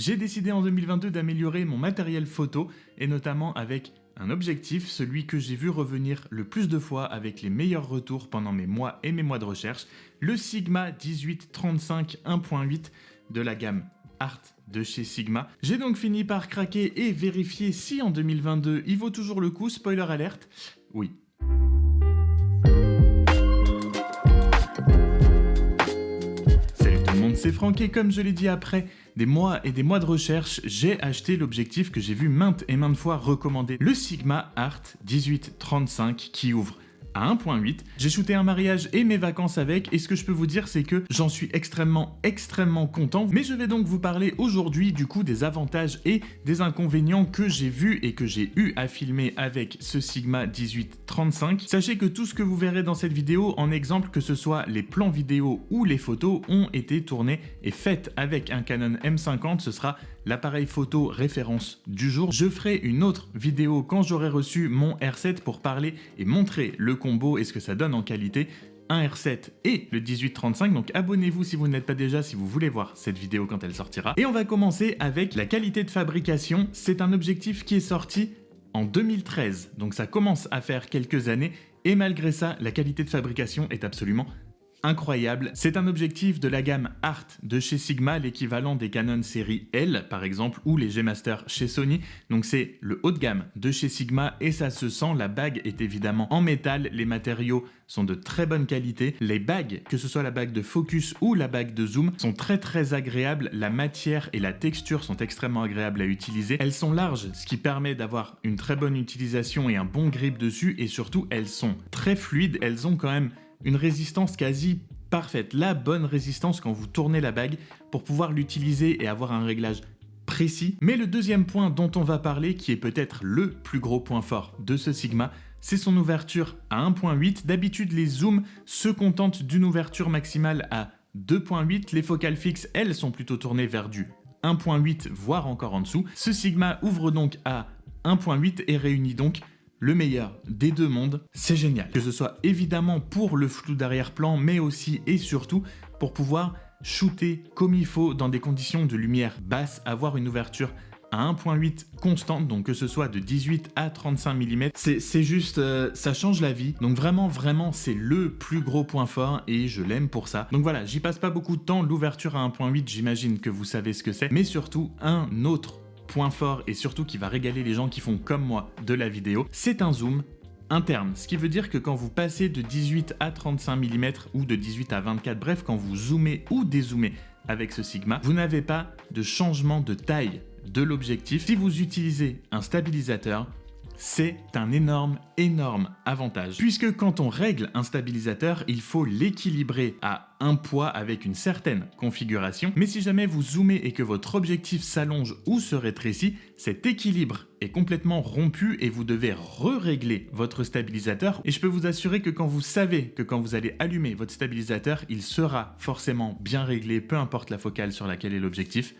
J'ai décidé en 2022 d'améliorer mon matériel photo et notamment avec un objectif, celui que j'ai vu revenir le plus de fois avec les meilleurs retours pendant mes mois et mes mois de recherche, le Sigma 18-35 1.8 de la gamme Art de chez Sigma. J'ai donc fini par craquer et vérifier si en 2022 il vaut toujours le coup, spoiler alerte, oui. Salut tout le monde, c'est Franck et comme je l'ai dit après des mois et des mois de recherche, j'ai acheté l'objectif que j'ai vu maintes et maintes fois recommandé, le Sigma Art 18-35 qui ouvre à 1.8. J'ai shooté un mariage et mes vacances avec et ce que je peux vous dire c'est que j'en suis extrêmement content. Mais je vais donc vous parler aujourd'hui du coup des avantages et des inconvénients que j'ai vus et que j'ai eu à filmer avec ce Sigma 18-35. Sachez que tout ce que vous verrez dans cette vidéo en exemple, que ce soit les plans vidéo ou les photos, ont été tournés et faites avec un Canon M50. Ce sera l'appareil photo référence du jour. Je ferai une autre vidéo quand j'aurai reçu mon R7 pour parler et montrer le combo et ce que ça donne en qualité, un R7 et le 18-35, donc abonnez-vous si vous ne l'êtes pas déjà, si vous voulez voir cette vidéo quand elle sortira. Et on va commencer avec la qualité de fabrication. C'est un objectif qui est sorti en 2013, donc ça commence à faire quelques années, et malgré ça, la qualité de fabrication est absolument incroyable. C'est un objectif de la gamme Art de chez Sigma, l'équivalent des Canon série L par exemple, ou les G-Master chez Sony. Donc c'est le haut de gamme de chez Sigma et ça se sent. La bague est évidemment en métal, les matériaux sont de très bonne qualité. Les bagues, que ce soit la bague de focus ou la bague de zoom, sont très agréables. La matière et la texture sont extrêmement agréables à utiliser. Elles sont larges, ce qui permet d'avoir une très bonne utilisation et un bon grip dessus, et surtout elles sont très fluides. Elles ont quand même une résistance quasi parfaite, la bonne résistance quand vous tournez la bague pour pouvoir l'utiliser et avoir un réglage précis. Mais le deuxième point dont on va parler, qui est peut-être le plus gros point fort de ce Sigma, c'est son ouverture à 1.8. D'habitude, les zooms se contentent d'une ouverture maximale à 2.8. Les focales fixes, elles, sont plutôt tournées vers du 1.8, voire encore en dessous. Ce Sigma ouvre donc à 1.8 et réunit donc le meilleur des deux mondes. C'est génial. Que ce soit évidemment pour le flou d'arrière-plan, mais aussi et surtout pour pouvoir shooter comme il faut dans des conditions de lumière basse, avoir une ouverture à 1.8 constante, donc que ce soit de 18 à 35 mm. C'est juste, ça change la vie. Donc vraiment, c'est le plus gros point fort et je l'aime pour ça. Donc voilà, j'y passe pas beaucoup de temps. L'ouverture à 1.8, j'imagine que vous savez ce que c'est. Mais surtout, un autre point fort et surtout qui va régaler les gens qui font comme moi de la vidéo, c'est un zoom interne. Ce qui veut dire que quand vous passez de 18 à 35 mm ou de 18 à 24, bref, quand vous zoomez ou dézoomez avec ce Sigma, vous n'avez pas de changement de taille de l'objectif. Si vous utilisez un stabilisateur, c'est un énorme avantage. Puisque quand on règle un stabilisateur, il faut l'équilibrer à un poids avec une certaine configuration. Mais si jamais vous zoomez et que votre objectif s'allonge ou se rétrécit, cet équilibre est complètement rompu et vous devez re-régler votre stabilisateur. Et je peux vous assurer que quand vous savez que quand vous allez allumer votre stabilisateur, il sera forcément bien réglé, peu importe la focale sur laquelle est l'objectif,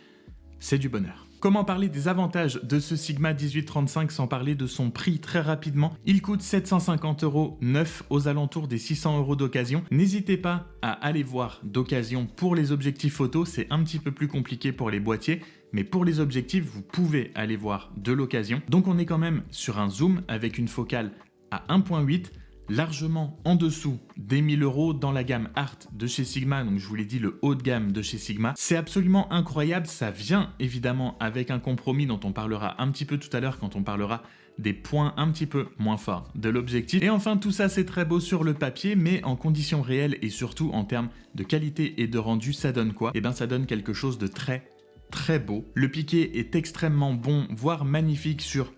c'est du bonheur. Comment parler des avantages de ce Sigma 18-35 sans parler de son prix très rapidement? Il coûte 750 € neuf, aux alentours des 600 € d'occasion. N'hésitez pas à aller voir d'occasion pour les objectifs photo, c'est un petit peu plus compliqué pour les boîtiers, mais pour les objectifs, vous pouvez aller voir de l'occasion. Donc on est quand même sur un zoom avec une focale à 1.8, largement en dessous des 1000 € dans la gamme Art de chez Sigma, donc je vous l'ai dit, le haut de gamme de chez Sigma. C'est absolument incroyable, ça vient évidemment avec un compromis dont on parlera un petit peu tout à l'heure quand on parlera des points un petit peu moins forts de l'objectif. Et enfin, tout ça c'est très beau sur le papier, mais en conditions réelles et surtout en termes de qualité et de rendu, ça donne quoi? Eh bien ça donne quelque chose de très beau. Le piqué est extrêmement bon, voire magnifique sur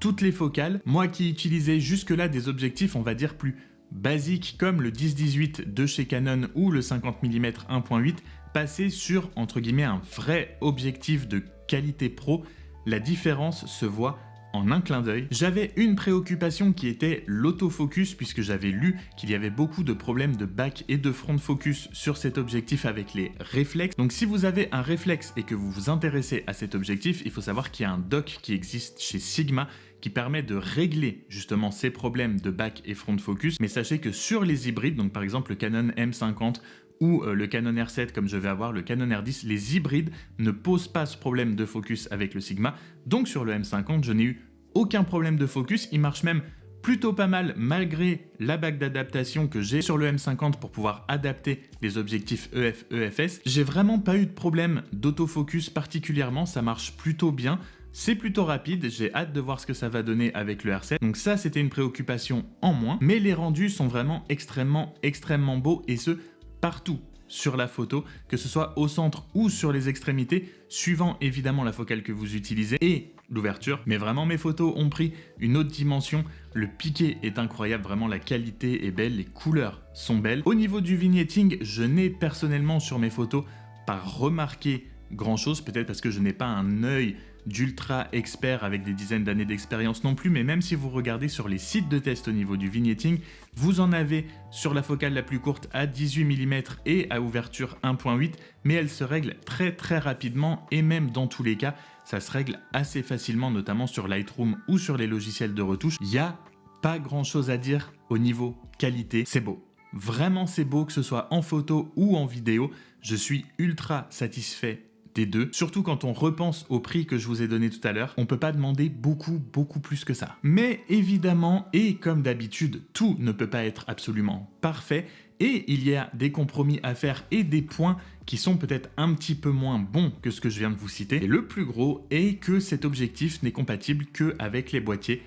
toutes les focales. Moi qui utilisais jusque-là des objectifs, on va dire plus basiques comme le 10-18 de chez Canon ou le 50 mm 1.8, passer sur, entre guillemets, un vrai objectif de qualité pro, la différence se voit en un clin d'œil. J'avais une préoccupation qui était l'autofocus, puisque j'avais lu qu'il y avait beaucoup de problèmes de back et de front focus sur cet objectif avec les réflexes. Donc si vous avez un réflexe et que vous vous intéressez à cet objectif, il faut savoir qu'il y a un dock qui existe chez Sigma qui permet de régler justement ces problèmes de back et front focus. Mais sachez que sur les hybrides, donc par exemple le Canon M50 ou le Canon R7 comme je vais avoir, le Canon R10, les hybrides ne posent pas ce problème de focus avec le Sigma. Donc sur le M50, je n'ai eu aucun problème de focus, il marche même plutôt pas mal malgré la bague d'adaptation que j'ai sur le M50 pour pouvoir adapter les objectifs EF, EFS. J'ai vraiment pas eu de problème d'autofocus particulièrement, ça marche plutôt bien. C'est plutôt rapide, j'ai hâte de voir ce que ça va donner avec le R7. Donc ça, c'était une préoccupation en moins. Mais les rendus sont vraiment extrêmement beaux et ce, partout sur la photo, que ce soit au centre ou sur les extrémités, suivant évidemment la focale que vous utilisez et l'ouverture. Mais vraiment, mes photos ont pris une autre dimension. Le piqué est incroyable, vraiment la qualité est belle, les couleurs sont belles. Au niveau du vignetting, je n'ai personnellement sur mes photos pas remarqué grand chose, peut-être parce que je n'ai pas un œil d'ultra expert avec des dizaines d'années d'expérience non plus, mais même si vous regardez sur les sites de test au niveau du vignetting, vous en avez sur la focale la plus courte à 18 mm et à ouverture 1.8, mais elle se règle très rapidement et même dans tous les cas, ça se règle assez facilement, notamment sur Lightroom ou sur les logiciels de retouche. Il n'y a pas grand chose à dire au niveau qualité, c'est beau. Vraiment c'est beau, que ce soit en photo ou en vidéo, je suis ultra satisfait des deux, surtout quand on repense au prix que je vous ai donné tout à l'heure, on peut pas demander beaucoup plus que ça. Mais évidemment, et comme d'habitude, tout ne peut pas être absolument parfait, et il y a des compromis à faire et des points qui sont peut-être un petit peu moins bons que ce que je viens de vous citer. Et le plus gros est que cet objectif n'est compatible qu'avec les boîtiers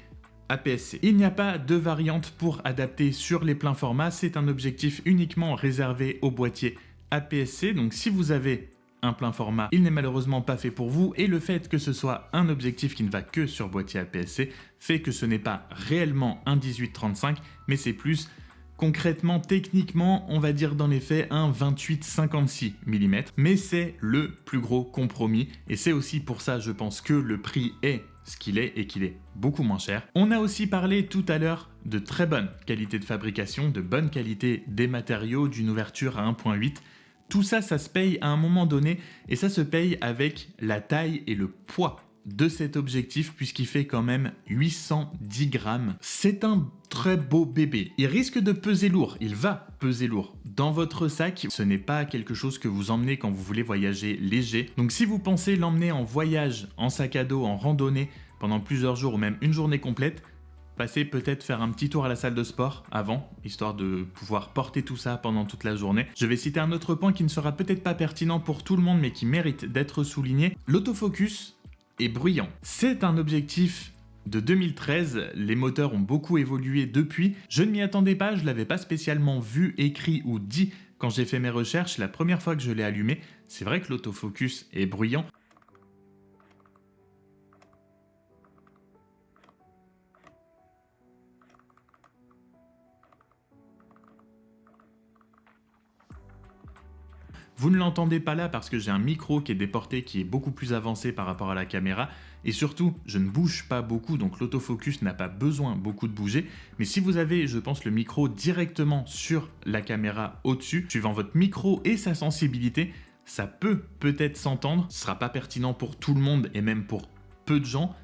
APS-C. Il n'y a pas de variante pour adapter sur les pleins formats, c'est un objectif uniquement réservé aux boîtiers APS-C, donc si vous avez un plein format, il n'est malheureusement pas fait pour vous, et le fait que ce soit un objectif qui ne va que sur boîtier APS-C fait que ce n'est pas réellement un 18-35, mais c'est plus concrètement, techniquement, on va dire dans les faits un 28-56 mm, mais c'est le plus gros compromis, et c'est aussi pour ça, je pense, que le prix est ce qu'il est et qu'il est beaucoup moins cher. On a aussi parlé tout à l'heure de très bonne qualité de fabrication, de bonne qualité des matériaux, d'une ouverture à 1.8. Tout ça, ça se paye à un moment donné et ça se paye avec la taille et le poids de cet objectif puisqu'il fait quand même 810 grammes. C'est un très beau bébé. Il risque de peser lourd, il va peser lourd. Dans votre sac, ce n'est pas quelque chose que vous emmenez quand vous voulez voyager léger. Donc si vous pensez l'emmener en voyage, en sac à dos, en randonnée pendant plusieurs jours ou même une journée complète, passez peut-être faire un petit tour à la salle de sport avant, histoire de pouvoir porter tout ça pendant toute la journée. Je vais citer un autre point qui ne sera peut-être pas pertinent pour tout le monde, mais qui mérite d'être souligné. L'autofocus est bruyant. C'est un objectif de 2013, les moteurs ont beaucoup évolué depuis. Je ne m'y attendais pas, je ne l'avais pas spécialement vu, écrit ou dit quand j'ai fait mes recherches. La première fois que je l'ai allumé, c'est vrai que l'autofocus est bruyant. Vous ne l'entendez pas là parce que j'ai un micro qui est déporté, qui est beaucoup plus avancé par rapport à la caméra. Et surtout, je ne bouge pas beaucoup, donc l'autofocus n'a pas besoin beaucoup de bouger. Mais si vous avez, je pense, le micro directement sur la caméra au-dessus, suivant votre micro et sa sensibilité, ça peut peut-être s'entendre. Ce ne sera pas pertinent pour tout le monde et même pour peu de gens.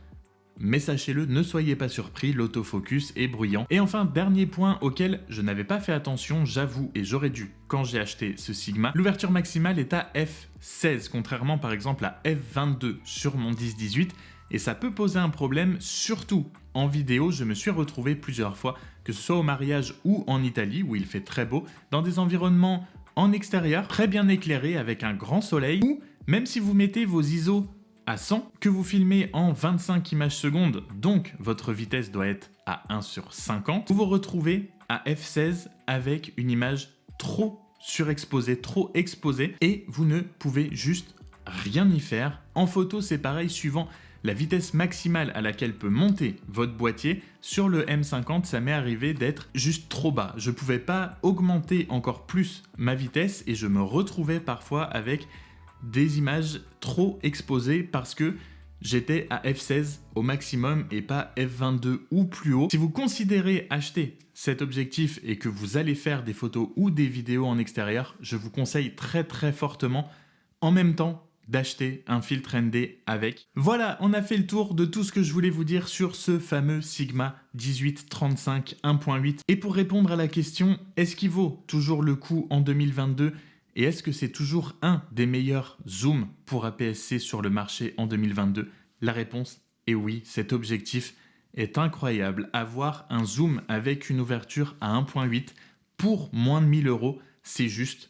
Mais sachez-le, ne soyez pas surpris, l'autofocus est bruyant. Et enfin, dernier point auquel je n'avais pas fait attention, j'avoue, et j'aurais dû quand j'ai acheté ce Sigma, l'ouverture maximale est à f16, contrairement par exemple à f22 sur mon 10-18, et ça peut poser un problème, surtout en vidéo. Je me suis retrouvé plusieurs fois, que ce soit au mariage ou en Italie, où il fait très beau, dans des environnements en extérieur, très bien éclairés, avec un grand soleil, ou même si vous mettez vos ISO à 100, que vous filmez en 25 images secondes, donc votre vitesse doit être à 1/50, vous vous retrouvez à f16 avec une image trop surexposée, trop exposée, et vous ne pouvez juste rien y faire. En photo, c'est pareil, suivant la vitesse maximale à laquelle peut monter votre boîtier. Sur le M50, ça m'est arrivé d'être juste trop bas. Je ne pouvais pas augmenter encore plus ma vitesse et je me retrouvais parfois avec des images trop exposées parce que j'étais à f16 au maximum et pas f22 ou plus haut. Si vous considérez acheter cet objectif et que vous allez faire des photos ou des vidéos en extérieur, je vous conseille très fortement en même temps d'acheter un filtre ND avec. Voilà, on a fait le tour de tout ce que je voulais vous dire sur ce fameux Sigma 18-35 1.8. Et pour répondre à la question, est-ce qu'il vaut toujours le coup en 2022 Et est-ce que c'est toujours un des meilleurs zooms pour APS-C sur le marché en 2022 ? La réponse est oui, cet objectif est incroyable. Avoir un zoom avec une ouverture à 1.8 pour moins de 1000 €, c'est juste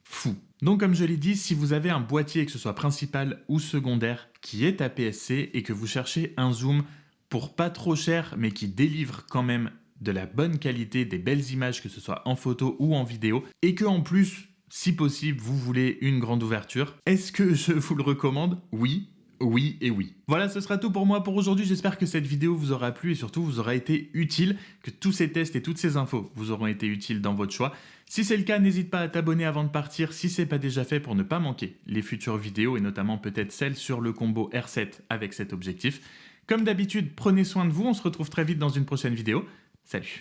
fou. Donc comme je l'ai dit, si vous avez un boîtier, que ce soit principal ou secondaire, qui est APS-C et que vous cherchez un zoom pour pas trop cher, mais qui délivre quand même de la bonne qualité, des belles images, que ce soit en photo ou en vidéo, et que en plus, si possible, vous voulez une grande ouverture, est-ce que je vous le recommande ? Oui. Oui et oui. Voilà, ce sera tout pour moi pour aujourd'hui. J'espère que cette vidéo vous aura plu et surtout vous aura été utile, que tous ces tests et toutes ces infos vous auront été utiles dans votre choix. Si c'est le cas, n'hésite pas à t'abonner avant de partir si ce n'est pas déjà fait pour ne pas manquer les futures vidéos et notamment peut-être celle sur le combo R7 avec cet objectif. Comme d'habitude, prenez soin de vous. On se retrouve très vite dans une prochaine vidéo. Salut!